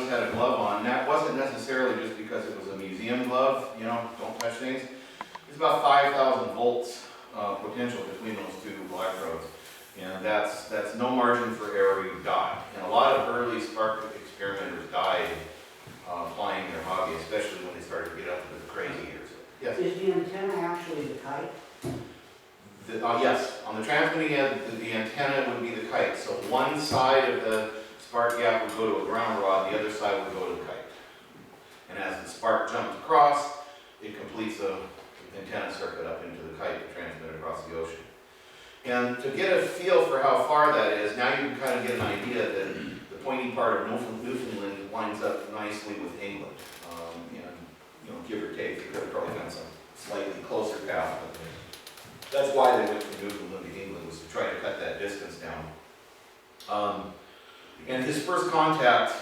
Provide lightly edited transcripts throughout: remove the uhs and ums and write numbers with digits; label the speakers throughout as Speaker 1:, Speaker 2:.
Speaker 1: always had a glove on. And that wasn't necessarily just because it was a museum glove, you know, don't touch things. It's about 5,000 volts potential between those two electrodes. And that's no margin for error, you die. And a lot of early spark experimenters died applying their hobby, especially when they started to get up to the crazy years. Yes?
Speaker 2: Is the antenna actually the kite?
Speaker 1: Yes, on the transmitting end, the antenna would be the kite. So one side of the spark gap would go to a ground rod, the other side would go to the kite. And as the spark jumps across, it completes a antenna circuit up into the kite to transmit across the ocean. And to get a feel for how far that is, now you can kind of get an idea that the pointy part of Newfoundland lines up nicely with England. And, you know, give or take, you could have probably done some slightly closer path, but that's why they went from Newfoundland to England, was to try to cut that distance down. And his first contact,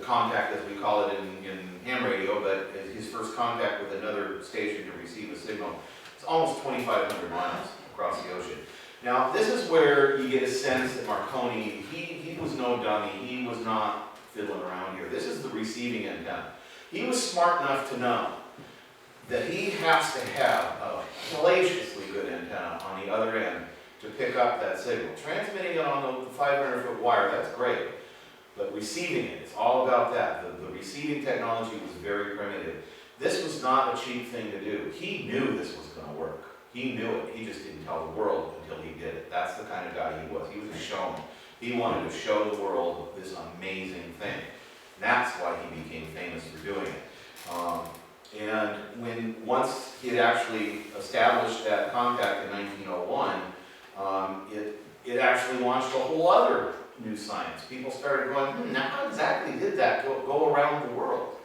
Speaker 1: contact as we call it in ham radio, but his first contact with another station to receive a signal, it's almost 2,500 miles across the ocean. Now, this is where you get a sense that Marconi, he was no dummy, he was not fiddling around here. This is the receiving antenna. He was smart enough to know that he has to have a hellaciously good antenna on the other end to pick up that signal. Transmitting it on the 500-foot wire, that's great. But receiving it, it's all about that. The receiving technology was very primitive. This was not a cheap thing to do. He knew this was going to work. He knew it. He just didn't tell the world until he did it. That's the kind of guy he was. He was a showman. He wanted to show the world this amazing thing. That's why he became famous for doing it. And once he had actually established that contact in 1901, it actually launched a whole other new science. People started going, now how exactly did that go around the world?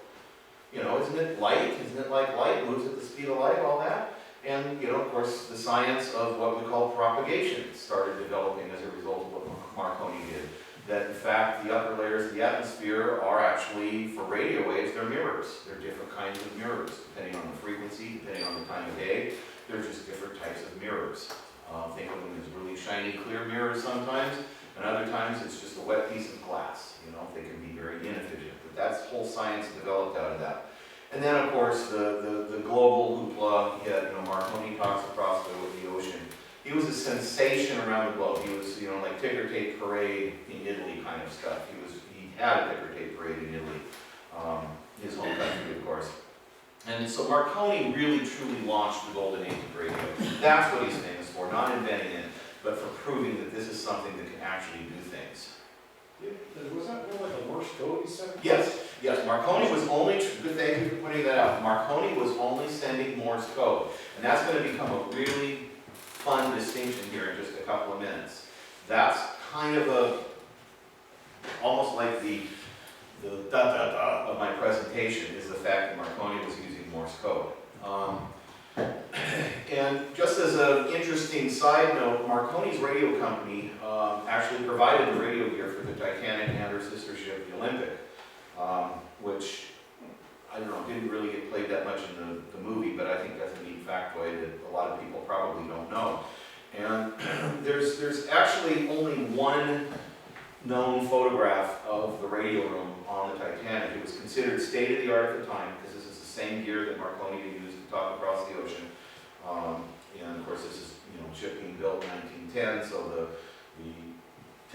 Speaker 1: You know, isn't it light? Isn't it like light moves at the speed of light, all that? And, you know, of course, the science of what we call propagation started developing as a result of what Marconi did. That, in fact, the upper layers of the atmosphere are actually, for radio waves, they're mirrors. They're different kinds of mirrors, depending on the frequency, depending on the time of day. They're just different types of mirrors. Think of them as really shiny, clear mirrors sometimes, and other times it's just a wet piece of glass. You know, they can be very inefficient. But that's whole science developed out of that. And then, of course, the global hoopla, you know, Marconi talks across the ocean. He was a sensation around the globe. He was, you know, like ticker tape parade in Italy kind of stuff. He had a ticker tape parade in Italy, his home country, of course. And so Marconi really, truly launched the golden age of radio. That's what he's famous for, not inventing it, but for proving that this is something that can actually do things.
Speaker 3: Yeah, was that more like a Morse code he said?
Speaker 1: Yes, yes, Marconi was only, good thank you for pointing that out, Marconi was only sending Morse code. And that's going to become a really fun distinction here in just a couple of minutes. That's kind of almost like the da-da-da of my presentation is the fact that Marconi was using Morse code. And just as an interesting side note, Marconi's radio company actually provided the radio gear for the Titanic and her sister ship, the Olympic, which, I don't know, didn't really get played that much in the movie, but I think that's a neat factoid that a lot of people probably don't know. And there's actually only one known photograph of the radio room on the Titanic. It was considered state-of-the-art at the time, because this is the same gear that Marconi used to talk across the ocean. And of course, this is, you know, ship being built in 1910, so the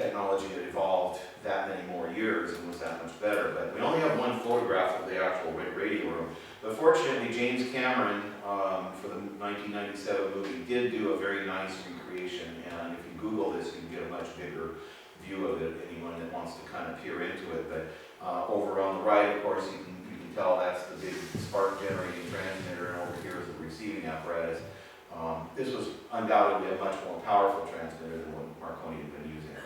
Speaker 1: technology had evolved that many more years and was that much better. But we only have one photograph of the actual radio room. But fortunately, James Cameron, for the 1997 movie, did do a very nice recreation. And if you Google this, you can get a much bigger view of it, anyone that wants to kind of peer into it. But over on the right, of course, you can tell that's the big spark generating transmitter, and over here is the receiving apparatus. This was undoubtedly a much more powerful transmitter than what Marconi had been using.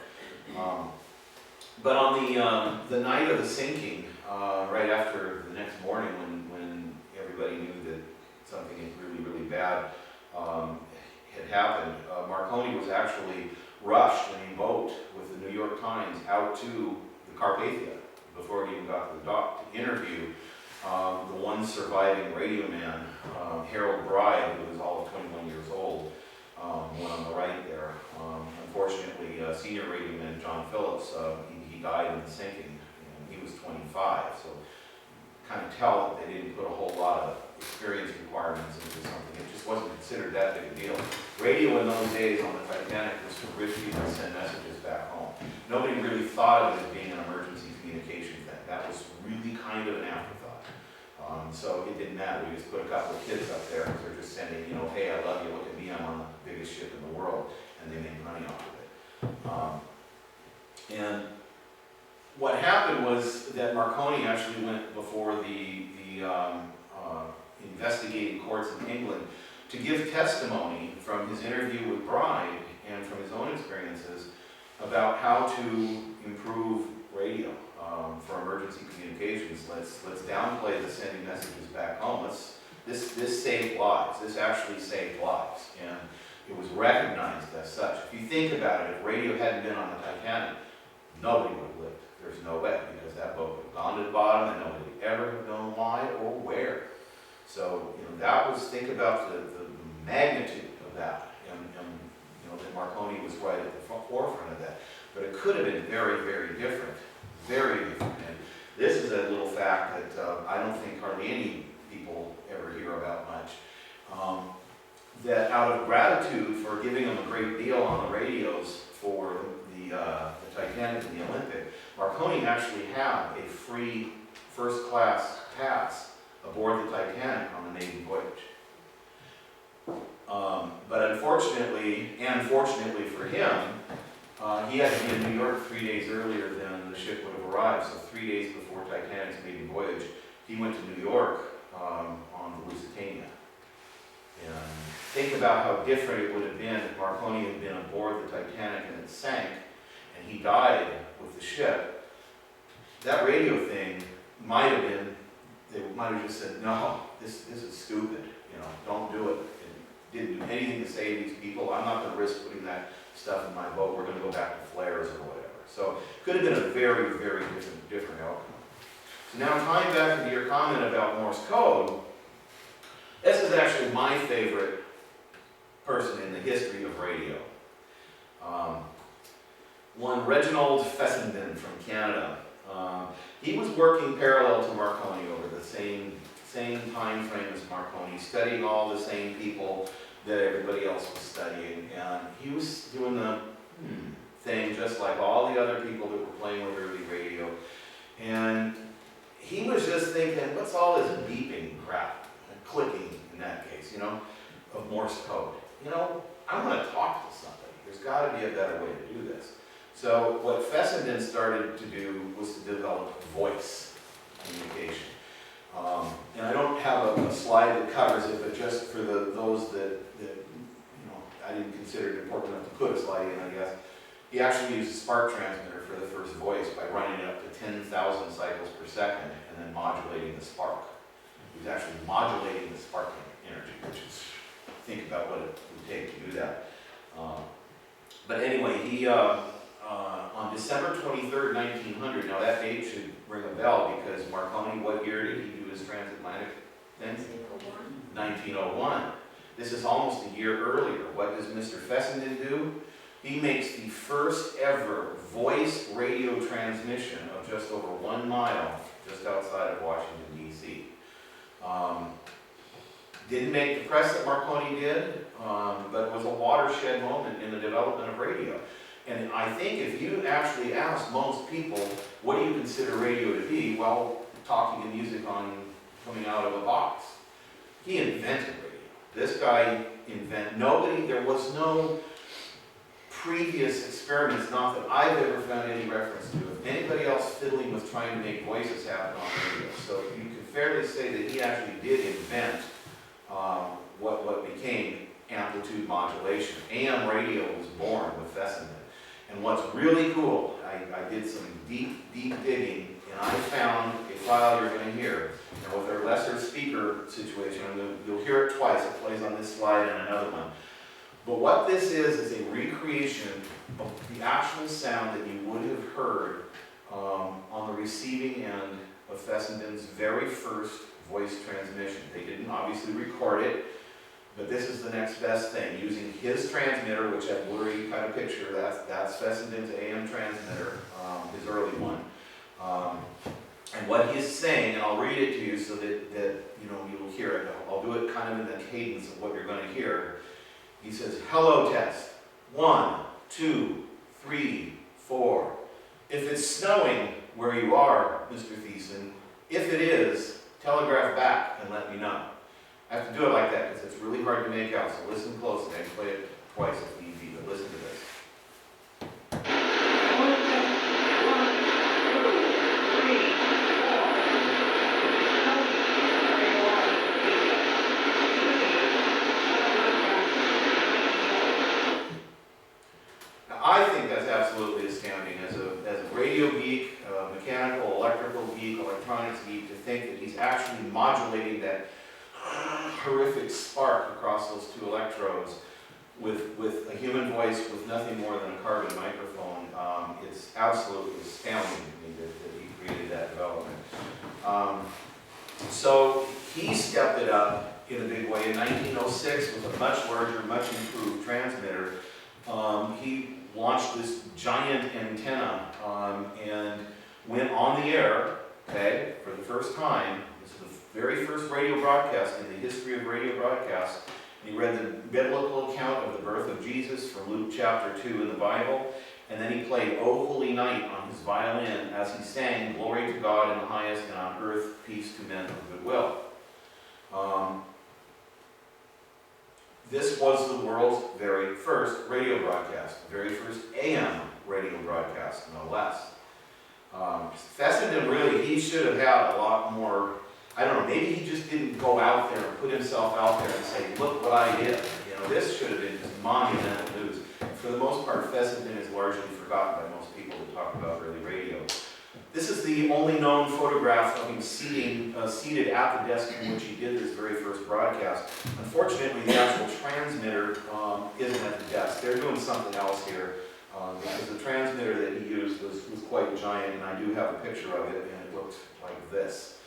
Speaker 1: But on the night of the sinking, right after the next morning when everybody knew that something really, really bad had happened, Marconi was actually rushed in a boat with the New York Times out to the Carpathia before he even got to the dock to interview the one surviving radio man, Harold Bride, who was all of 21 years old, one on the right there. Unfortunately, senior radio man John Phillips, he died in the sinking, and he was 1925. So kind of tell that they didn't put a whole lot of experience requirements into something. It just wasn't considered that big a deal. Radio in those days on the Titanic was for rich people to send messages back home. Nobody really thought of it as being an emergency communication thing. That was really kind of an afterthought. So it didn't matter. We just put a couple of kids up there because they're just sending, you know, hey, I love you, look at me, I'm on the biggest ship in the world, and they made money off of it. And what happened was that Marconi actually went before the investigating courts in England to give testimony from his interview with Bride and from his own experiences about how to improve radio for emergency communications. Let's downplay the sending messages back home. This saved lives. This actually saved lives, and it was recognized as such. If you think about it, if radio hadn't been on the Titanic, nobody would have lived. There's no way, because that boat would have gone to the bottom and nobody would ever have known why or where. So, you know, that was, think about the magnitude of that, and you know, that Marconi was right at the forefront of that. But it could have been very, very different, very different. And this is a little fact that I don't think hardly any people ever hear about much. That out of gratitude for giving them a great deal on the radios for the Titanic and the Olympic, Marconi actually had a free first-class pass aboard the Titanic on the maiden voyage. But unfortunately, and fortunately for him, he had to be in New York 3 days earlier than the ship would have arrived. So 3 days before Titanic's maiden voyage, he went to New York on the Lusitania. And think about how different it would have been if Marconi had been aboard the Titanic and it sank, and he died with the ship. That radio thing might have been, they might have just said, no, this is stupid, you know, don't do it. It didn't do anything to save these people. I'm not going to risk putting that stuff in my boat. We're going to go back to flares or whatever. So it could have been a very, very different outcome. So now tying back to your comment about Morse code, this is actually my favorite person in the history of radio. One Reginald Fessenden from Canada. He was working parallel to Marconi over the same time frame as Marconi, studying all the same people that everybody else was studying, and he was doing the thing just like all the other people that were playing with early radio. And he was just thinking, what's all this beeping crap, clicking in that case, you know, of Morse code? You know, I want to talk to somebody. There's got to be a better way to do this. So what Fessenden started to do was to develop voice communication. And I don't have a slide that covers it, but just for those that you know, I didn't consider it important enough to put a slide in, I guess. He actually used a spark transmitter for the first voice by running it up to 10,000 cycles per second and then modulating the spark. He was actually modulating the spark energy, which is, think about what it would take to do that. But anyway, he, on December 23rd, 1900, now that date should ring a bell because Marconi, what year did he do his transatlantic thing? 1901. This is almost a year earlier. What does Mr. Fessenden do? He makes the first ever voice radio transmission of just over 1 mile just outside of Washington, D.C. Didn't make the press that Marconi did, but it was a watershed moment in the development of radio. And I think if you actually ask most people, what do you consider radio to be? Well, talking and music coming out of a box. He invented radio. This guy there was no previous experiments, not that I've ever found any reference to, of anybody else fiddling with trying to make voices happen on radio. So you can fairly say that he actually did invent what became amplitude modulation. AM radio was born with Fessenden. And what's really cool, I did some deep digging, and I found a file you're going to hear. And with our lesser speaker situation, you'll hear it twice. It plays on this slide and another one. But what this is a recreation of the actual sound that you would have heard on the receiving end of Fessenden's very first voice transmission. They didn't obviously record it, but this is the next best thing. Using his transmitter, which that blurry kind of picture, that's Fessenden's AM transmitter, his early one. And what he is saying, and I'll read it to you so that you know you'll hear it. I'll do it kind of in the cadence of what you're going to hear. He says, "Hello test. 1, 2, 3, 4. If it's snowing where you are, Mr. Thiessen, if it is, telegraph back and let me know." I have to do it like that because it's really hard to make out, so listen closely. I can play it twice if need be, but listen to this. Now, I think that's absolutely astounding as a radio geek, mechanical, electrical geek, electronics geek, to think that he's actually modulating that horrific spark across those two electrodes with a human voice with nothing more than a carbon microphone. It's absolutely astounding to me that he created that development. So he stepped it up in a big way in 1906 with a much larger, much improved transmitter. He launched this giant antenna and went on the air, okay, for the first time. This is the very first radio broadcast in the history of radio broadcasts. And he read the biblical account of the birth of Jesus from Luke chapter 2 in the Bible. And then he played "O Holy Night" on his violin as he sang "Glory to God in the highest, and on earth peace to men of goodwill." This was the world's very first radio broadcast, the very first AM radio broadcast, no less. Fessenden really, he should have had a lot more, I don't know, maybe he just didn't go out there and put himself out there and say, "Look what I did." You know, this should have been just monumental news. For the most part, Fessenden is largely forgotten by most people who talk about early radio. This is the only known photograph of him seated at the desk in which he did this very first broadcast. Unfortunately, the actual transmitter isn't at the desk. They're doing something else here because the transmitter that he used was quite giant, and I do have a picture of it, and it looked like this.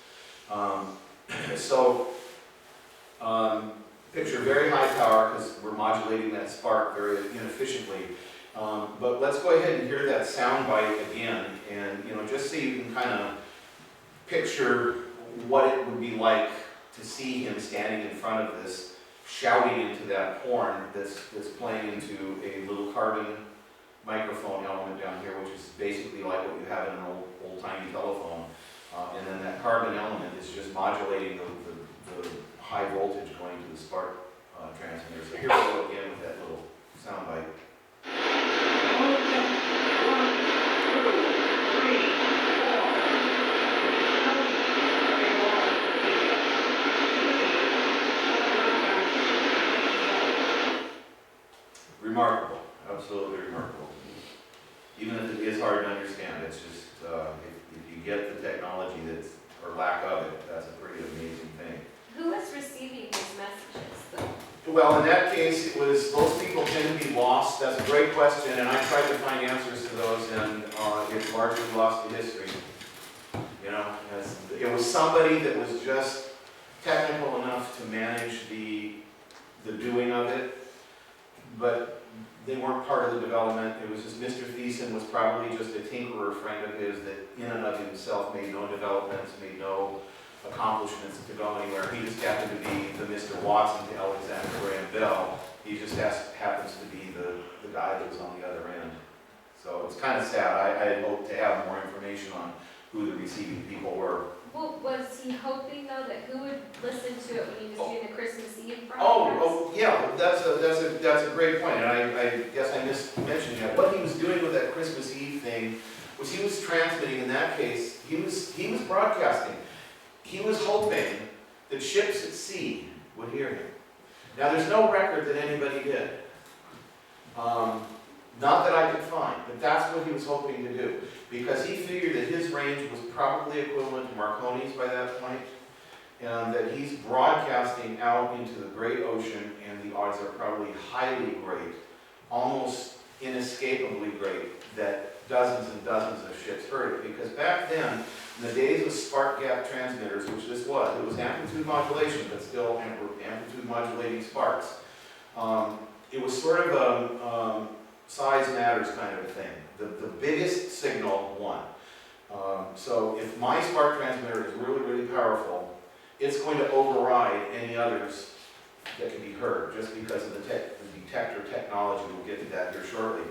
Speaker 1: Picture very high power because we're modulating that spark very inefficiently. But let's go ahead and hear that sound bite again, and just so you can kind of picture what it would be like to see him standing in front of this, shouting into that horn that's playing into a little carbon microphone element down here, which is basically like what you have in an old-timey telephone. And then that carbon element is just modulating the high voltage going to the spark transmitter. So here we go again with that little sound bite. Remarkable, absolutely remarkable. Even if it is hard to understand, it's just, if you get the technology that's, or lack of it, that's a pretty amazing thing.
Speaker 4: Who was receiving these messages, though?
Speaker 1: Well, in that case, it was, those people tend to be lost. That's a great question, and I tried to find answers to those, and it's largely lost to history. It was somebody that was just technical enough to manage the doing of it, but they weren't part of the development. It was just Mr. Thiessen was probably just a tinkerer friend of his that in and of himself made no developments, made no accomplishments to go anywhere. He just happened to be the Mr. Watson to Alexander Graham Bell. He just happens to be the guy that was on the other end. So it's kind of sad. I had hoped to have more information on who the receiving people were.
Speaker 4: Well, was he hoping, though, that who would listen to it when he was doing the Christmas Eve broadcast?
Speaker 1: Oh, yeah, that's a great point, and I guess I missed mentioning that. What he was doing with that Christmas Eve thing was he was transmitting. In that case, he was broadcasting. He was hoping that ships at sea would hear him. Now, there's no record that anybody did. Not that I could find, but that's what he was hoping to do. Because he figured that his range was probably equivalent to Marconi's by that point, and that he's broadcasting out into the great ocean, and the odds are probably highly great, almost inescapably great, that dozens and dozens of ships heard it. Because back then, in the days of spark gap transmitters, which this was, it was amplitude modulation, but still amplitude modulating sparks. It was sort of a size matters kind of a thing. The biggest signal won. So if my spark transmitter is really, really powerful, it's going to override any others that can be heard, just because of the detector technology. We'll get to that here shortly.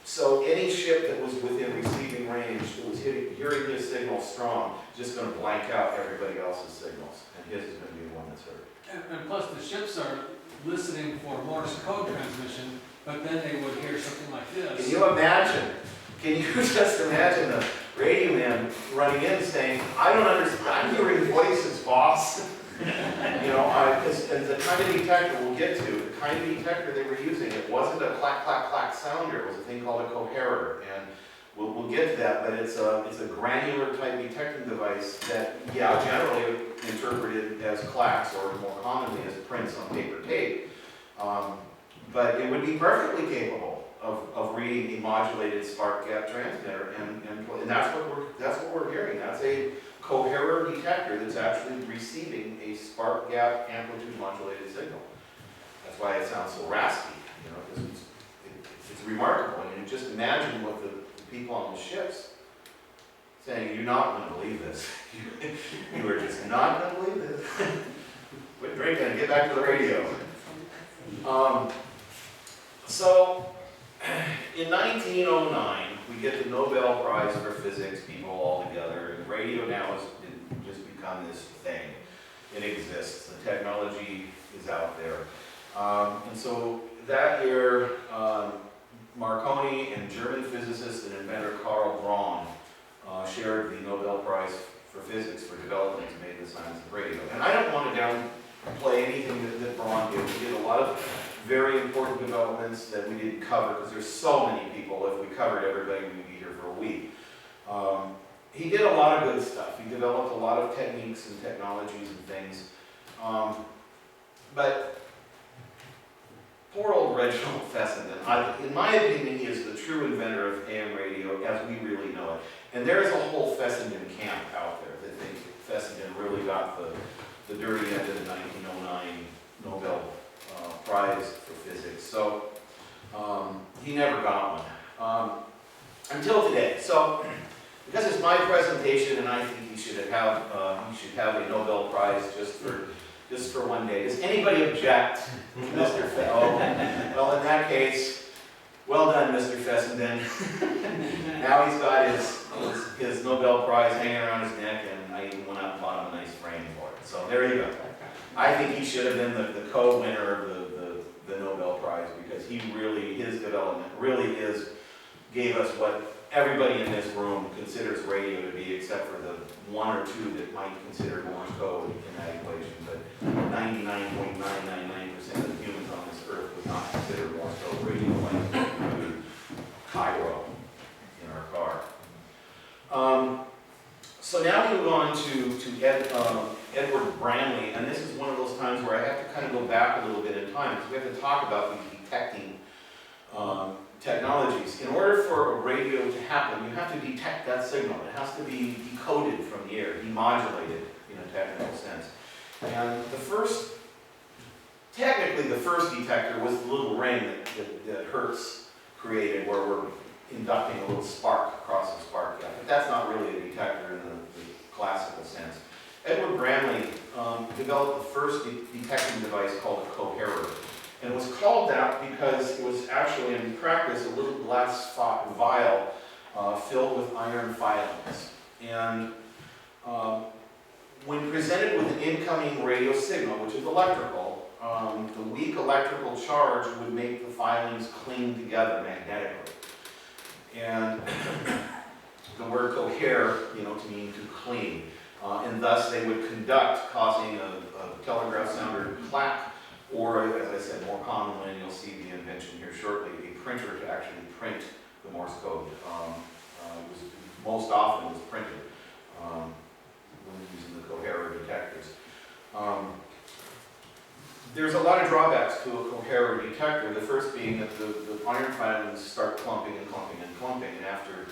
Speaker 1: So any ship that was within receiving range that was hearing his signal strong, is just going to blank out everybody else's signals, and his is going to be the one that's heard.
Speaker 5: And plus, the ships are listening for Morse code transmission, but then they would hear something like this.
Speaker 1: Can you imagine? Can you just imagine the radio man running in saying, "I don't understand, I'm hearing voices, boss." You know, and the kind of detector we'll get to, the kind of detector they were using, it wasn't a clack, clack, clack sounder, it was a thing called a coherer. And we'll get to that, but it's a granular type detecting device that, yeah, generally interpreted as clacks, or more commonly as prints on paper tape. But it would be perfectly capable of reading a modulated spark gap transmitter, and that's what we're hearing. That's a coherer detector that's actually receiving a spark gap amplitude modulated signal. That's why it sounds so raspy, you know, because it's remarkable. I mean, just imagine what the people on the ships saying, "You're not going to believe this. You are just not going to believe this. Quit drinking and get back to the radio." So, in 1909, we get the Nobel Prize for Physics, people all together, and radio now has just become this thing. It exists. The technology is out there. And so that year, Marconi and German physicist and inventor Karl Braun shared the Nobel Prize for Physics for developments made in the science of radio. And I don't want to downplay anything that Braun did. He did a lot of very important developments that we didn't cover, because there's so many people. If we covered everybody, we'd be here for a week. He did a lot of good stuff. He developed a lot of techniques and technologies and things. But poor old Reginald Fessenden, in my opinion, he is the true inventor of AM radio as we really know it. And there is a whole Fessenden camp out there that thinks Fessenden really got the dirty end of the 1909 Nobel Prize for Physics. So he never got one until today. So because it's my presentation, and I think he should have a Nobel Prize just for one day. Does anybody object to Mr. Fessenden? Oh, well, in that case, well done, Mr. Fessenden. Now he's got his Nobel Prize hanging around his neck, and I even went out and bought him a nice frame for it. So there you go. I think he should have been the co-winner of the Nobel Prize, because his development really gave us what everybody in this room considers radio to be, except for the one or two that might consider Morse code in that equation. But 99.999% of the humans on this earth would not consider Morse code radio, like Cairo in our car. So now we move on to Edward Branly, and this is one of those times where I have to kind of go back a little bit in time, because we have to talk about these detecting technologies. In order for a radio to happen, you have to detect that signal. It has to be decoded from the air, demodulated in a technical sense. And technically the first detector was the little ring that Hertz created, where we're inducting a little spark across the spark gap. But that's not really a detector in the classical sense. Edward Branly developed the first detecting device called a coherer. And it was called that because it was actually, in practice, a little glass vial filled with iron filings. And when presented with an incoming radio signal, which is electrical, the weak electrical charge would make the filings cling together magnetically. And the word cohere, to mean to cling. And thus they would conduct, causing a telegraph sounder clack, or, as I said, more commonly, and you'll see the invention here shortly, a printer to actually print the Morse code. Most often it was printed when using the coherer detectors. There's a lot of drawbacks to a coherer detector. The first being that the iron filings start clumping and clumping and clumping, and after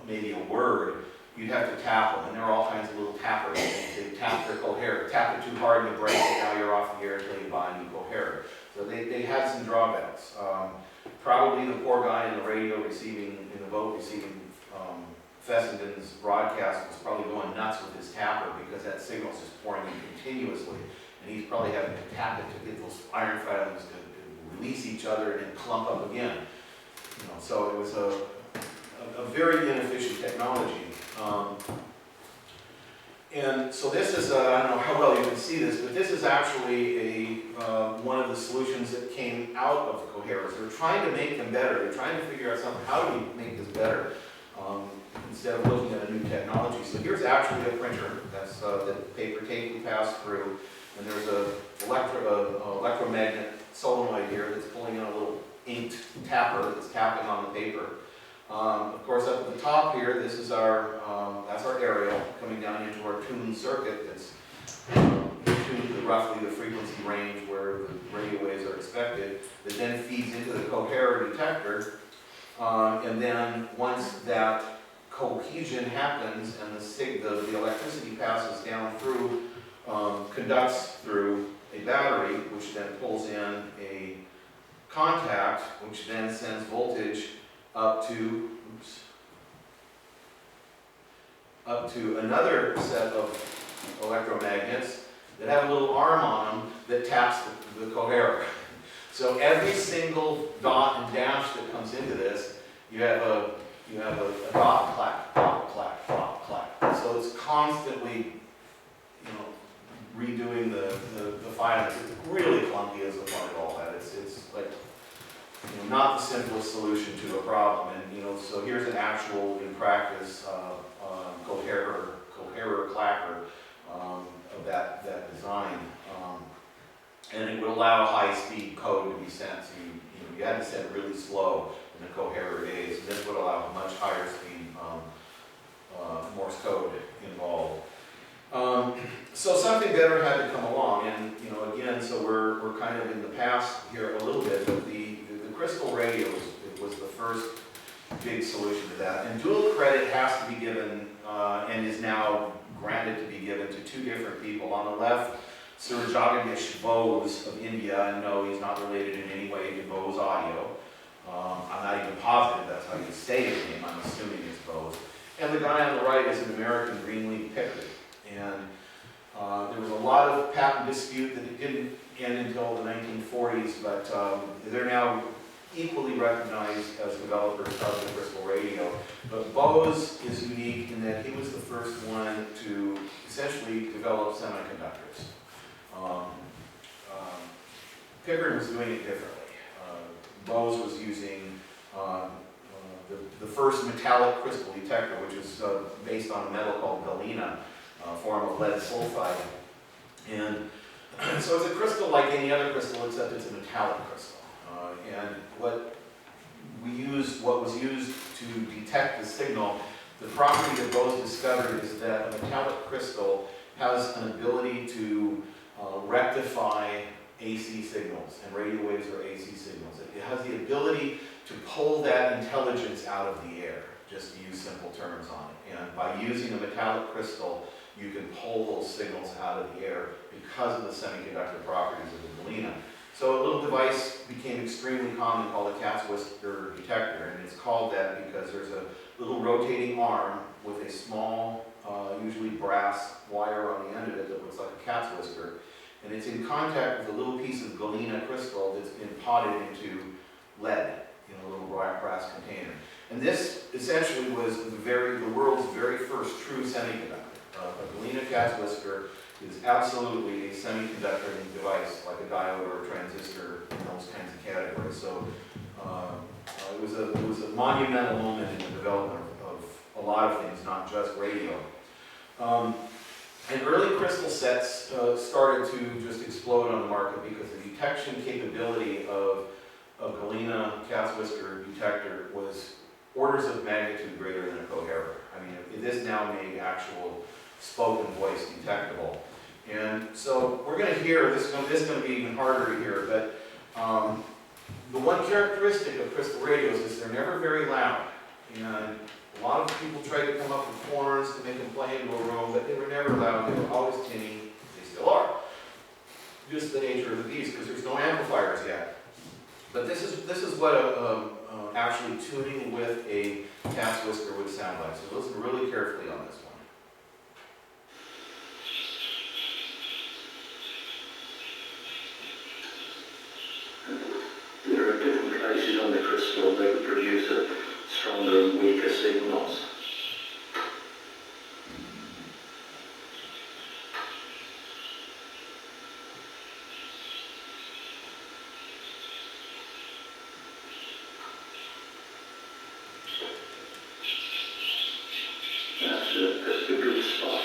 Speaker 1: maybe a word, you'd have to tap them, and there are all kinds of little tappers. They tap their coherer. Tap it too hard and you break it, now you're off the air until you buy a new coherer. So they had some drawbacks. Probably the poor guy in the radio receiving, in the boat receiving Fessenden's broadcast was probably going nuts with his tapper because that signal's just pouring in continuously. And he's probably having to tap it to get those iron filings to release each other and then clump up again. You know, so it was a very inefficient technology. And so this is, I don't know how well you can see this, but this is actually one of the solutions that came out of the coherers. They're trying to make them better. They're trying to figure out something, how do we make this better? Instead of looking at a new technology. So here's actually a printer. That's the paper tape we pass through. And there's a electromagnet solenoid here that's pulling in a little inked tapper that's tapping on the paper. Of course, up at the top here, this is that's our aerial coming down into our tuned circuit that's tuned to roughly the frequency range where the radio waves are expected, that then feeds into the coherer detector. And then once that cohesion happens and the electricity passes down through, conducts through a battery, which then pulls in a contact, which then sends voltage up to another set of electromagnets that have a little arm on them that taps the coherer. So every single dot and dash that comes into this, you have a dot clack, dot clack, dot clack. So it's constantly, you know, redoing the filings. It's really clunky as a part of all that. It's like, you know, not the simplest solution to a problem. And, you know, so here's an actual, in practice, coherer clacker of that design. And it would allow high-speed code to be sent. So you had to send really slow in the coherer days. And this would allow much higher speed Morse code involved. So something better had to come along. And, you know, again, so we're kind of in the past here a little bit, but the crystal radio was the first big solution to that. And dual credit has to be given, and is now granted to be given to two different people. On the left, Sir Jagadish Bose of India, and no, he's not related in any way to Bose Audio. I'm not even positive that's how you say his name, I'm assuming it's Bose. And the guy on the right is an American Greenleaf Pickard. And there was a lot of patent dispute that it didn't end until the 1940s, but they're now equally recognized as developers of the crystal radio. But Bose is unique in that he was the first one to essentially develop semiconductors. Pickard was doing it differently. Bose was using the first metallic crystal detector, which is based on a metal called galena, form of lead sulfide. And so it's a crystal like any other crystal, except it's a metallic crystal. And what was used to detect the signal, the property that Bose discovered is that a metallic crystal has an ability to rectify AC signals, and radio waves are AC signals. It has the ability to pull that intelligence out of the air, just to use simple terms on it. And by using a metallic crystal, you can pull those signals out of the air because of the semiconductor properties of the galena. So a little device became extremely common called a cat's whisker detector, and it's called that because there's a little rotating arm with a small, usually brass wire on the end of it that looks like a cat's whisker, and it's in contact with a little piece of galena crystal that's been potted into lead in a little brass container. And this essentially was the world's very first true semiconductor. A galena cat's whisker is absolutely a semiconductor device, like a diode or a transistor in those kinds of categories. So it was a monumental moment in the development of a lot of things, not just radio. And early crystal sets started to just explode on the market because the detection capability of a galena cat's whisker detector was orders of magnitude greater than a coherer. I mean, this now made actual spoken voice detectable. And so we're going to hear, this is going to be even harder to hear, but the one characteristic of crystal radios is they're never very loud. And a lot of people try to come up with horns to make them play into a room, but they were never loud. They were always tinny. They still are. just the nature of the beast, because there's no amplifiers yet. But this is what actually tuning with a cat's whisker would sound like. So listen really carefully on this one.
Speaker 6: There are different places on the crystal that would produce stronger and weaker signals. That's a good spot.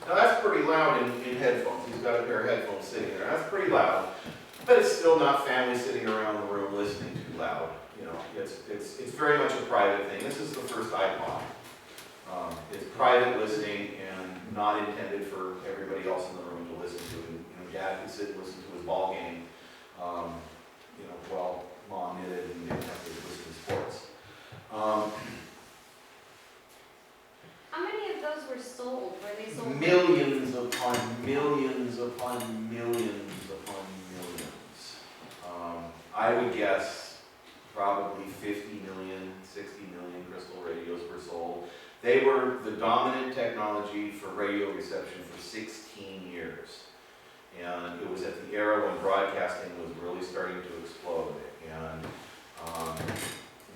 Speaker 1: Now that's pretty loud in headphones. He's got a pair of headphones sitting there. That's pretty loud, but it's still not family sitting around the room listening too loud. You know, it's very much a private thing. This is the first iPod. It's private listening and not intended for everybody else in the room to listen to. And, you know, Dad could sit and listen to his ball game, you know, while Mom knitted and didn't have to listen to sports.
Speaker 4: How many of those were sold? Were they sold?
Speaker 1: Millions upon millions upon millions upon millions. I would guess probably 50 million, 60 million crystal radios were sold. They were the dominant technology for radio reception for 16 years. And it was at the era when broadcasting was really starting to explode. And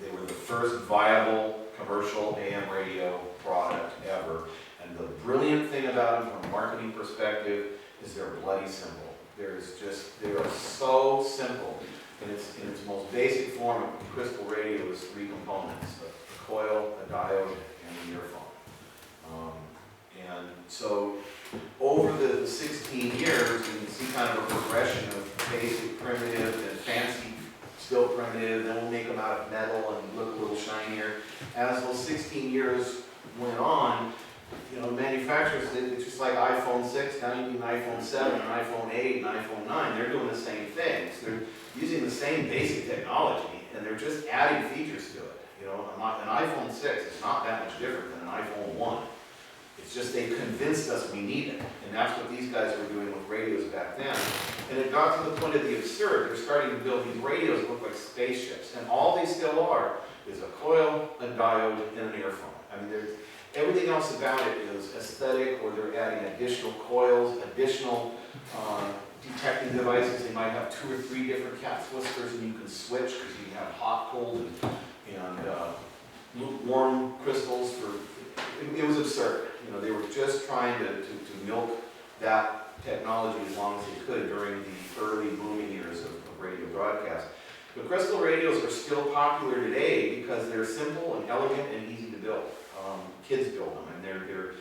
Speaker 1: they were the first viable commercial AM radio product ever. And the brilliant thing about them from a marketing perspective is they're bloody simple. They are so simple. In its most basic form, a crystal radio is three components: a coil, a diode, and an earphone. And so over the 16 years, you can see kind of a progression of basic, primitive, and fancy, still primitive. Then we'll make them out of metal and look a little shinier. As those 16 years went on, you know, manufacturers did, it's just like iPhone 6, now you need an iPhone 7, an iPhone 8, an iPhone 9. They're doing the same things. They're using the same basic technology, and they're just adding features to it. You know, an iPhone 6 is not that much different than an iPhone 1. It's just they convinced us we need it. And that's what these guys were doing with radios back then. And it got to the point of the absurd. They're starting to build these radios that look like spaceships. And all they still are is a coil, a diode, and an earphone. I mean, everything else about it is aesthetic, or they're adding additional coils, additional detecting devices. They might have 2 or 3 different cat's whiskers, and you can switch because you have hot, cold, and lukewarm crystals. It was absurd. You know, they were just trying to milk that technology as long as they could during the early booming years of radio broadcast. But crystal radios are still popular today because they're simple and elegant and easy to build. Kids build them, and they're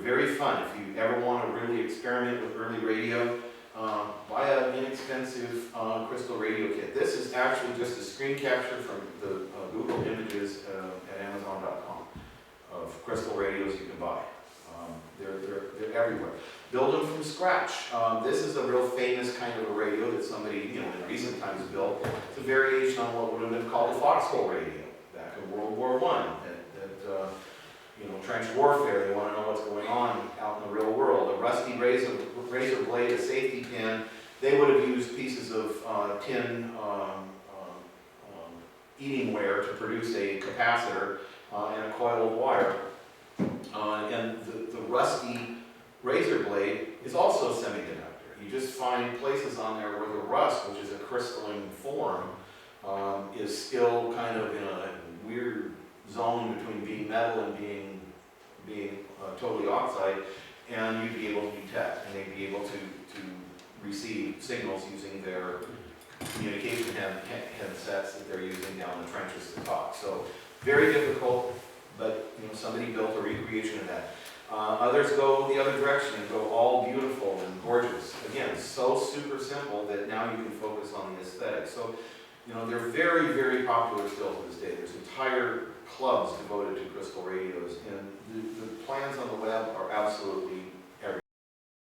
Speaker 1: very fun. If you ever want to really experiment with early radio, buy an inexpensive crystal radio kit. This is actually just a screen capture from the Google Images at Amazon.com of crystal radios you can buy. They're everywhere. Build them from scratch. This is a real famous kind of a radio that somebody, you know, in recent times built. It's a variation on what would have been called a foxhole radio back in World War I. You know, trench warfare, they want to know what's going on out in the real world. A rusty razor blade, a safety pin, they would have used pieces of tin eating ware to produce a capacitor and a coil of wire. And the rusty razor blade is also semiconductor. You just find places on there where the rust, which is a crystalline form, is still kind of in a weird zone between being metal and being totally oxide, and you'd be able to detect, and they'd be able to receive signals using their communication headsets that they're using down the trenches to talk. So very difficult, but you know, somebody built a recreation of that. Others go the other direction and go all beautiful and gorgeous. Again, so super simple that now you can focus on the aesthetic. So, you know, they're very, very popular still to this day. There's entire clubs devoted to crystal radios, and the plans on the web are absolutely